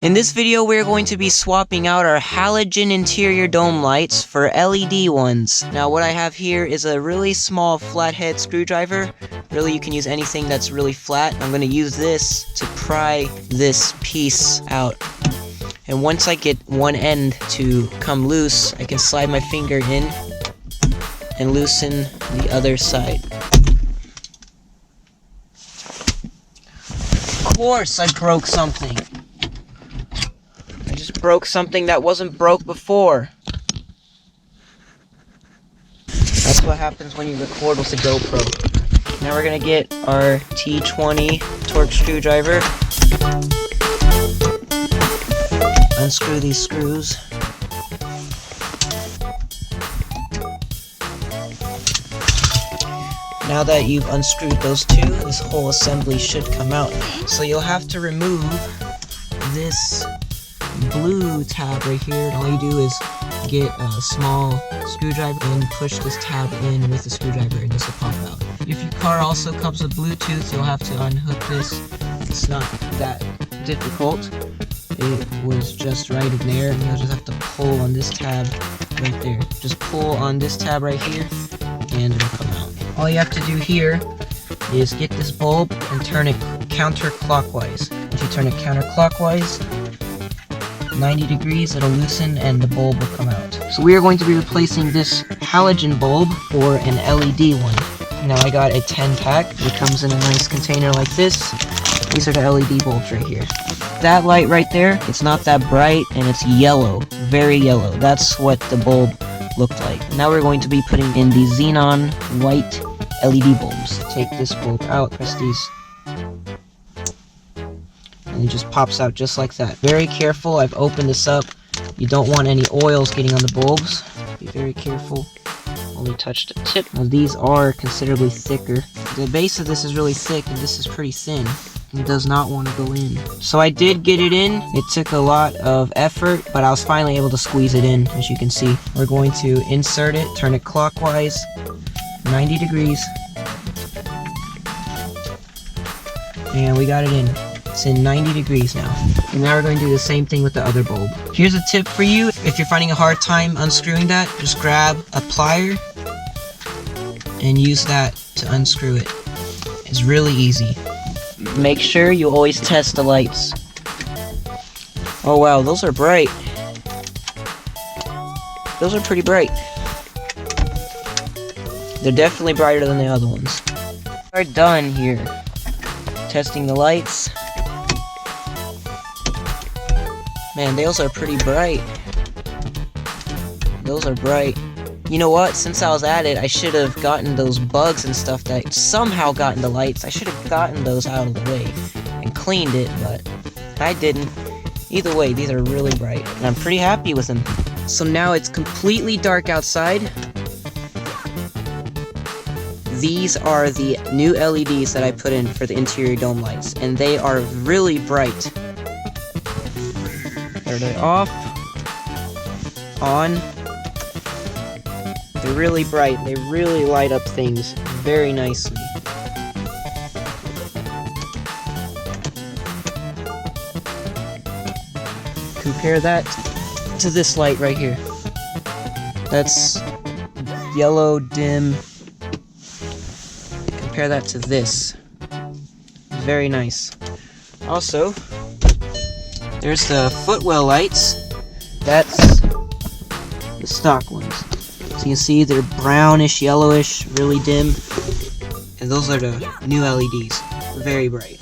In this video, we're going to be swapping out our halogen interior dome lights for LED ones. Now, what I have here is a really small flathead screwdriver. Really, you can use anything that's really flat. I'm going to use this to pry this piece out. And once I get one end to come loose, I can slide my finger in and loosen the other side. Of course, I broke something. Broke something that wasn't broke before. That's what happens when you record with a GoPro. Now we're gonna get our T20 torque screwdriver. Unscrew these screws. Now that you've unscrewed those two, this whole assembly should come out. So you'll have to remove this blue tab right here, and all you do is get a small screwdriver and push this tab in with the screwdriver, and this will pop out. If your car also comes with Bluetooth, you'll have to unhook this. It's not that difficult. It was just right in there, and you'll just have to pull on this tab right there. Just pull on this tab right here, and it'll come out. All you have to do here is get this bulb and turn it counterclockwise. If you turn it counterclockwise, 90 degrees, it'll loosen and the bulb will come out. So we are going to be replacing this halogen bulb for an LED one. Now I got a 10-pack. It comes in a nice container like this. These are the LED bulbs right here. That light right there, it's not that bright and it's yellow, very yellow. That's what the bulb looked like. Now we're going to be putting in the xenon white LED bulbs. Take this bulb out, press these, and it just pops out just like that. Very careful, I've opened this up. You don't want any oils getting on the bulbs. Be very careful. Only touch the tip. Now these are considerably thicker. The base of this is really thick and this is pretty thin. It does not want to go in. So I did get it in. It took a lot of effort, but I was finally able to squeeze it in, as you can see. We're going to insert it, turn it clockwise, 90 degrees. And we got it in. It's in 90 degrees now. And now we're going to do the same thing with the other bulb. Here's a tip for you. If you're finding a hard time unscrewing that, just grab a plier and use that to unscrew it. It's really easy. Make sure you always test the lights. Oh wow, those are bright. Those are pretty bright. They're definitely brighter than the other ones. We're done here. Testing the lights. Man, those are pretty bright. Those are bright. You know what? Since I was at it, I should have gotten those bugs and stuff that somehow got in the lights. I should have gotten those out of the way and cleaned it, but I didn't. Either way, these are really bright, and I'm pretty happy with them. So now it's completely dark outside. These are the new LEDs that I put in for the interior dome lights, and they are really bright. There they're off, on. They're really bright. They really light up things very nicely. Compare that to this light right here. That's yellow, dim. Compare that to this. Very nice. Also, there's the footwell lights. That's the stock ones. So you can see they're brownish, yellowish, really dim. And those are the new LEDs. Very bright.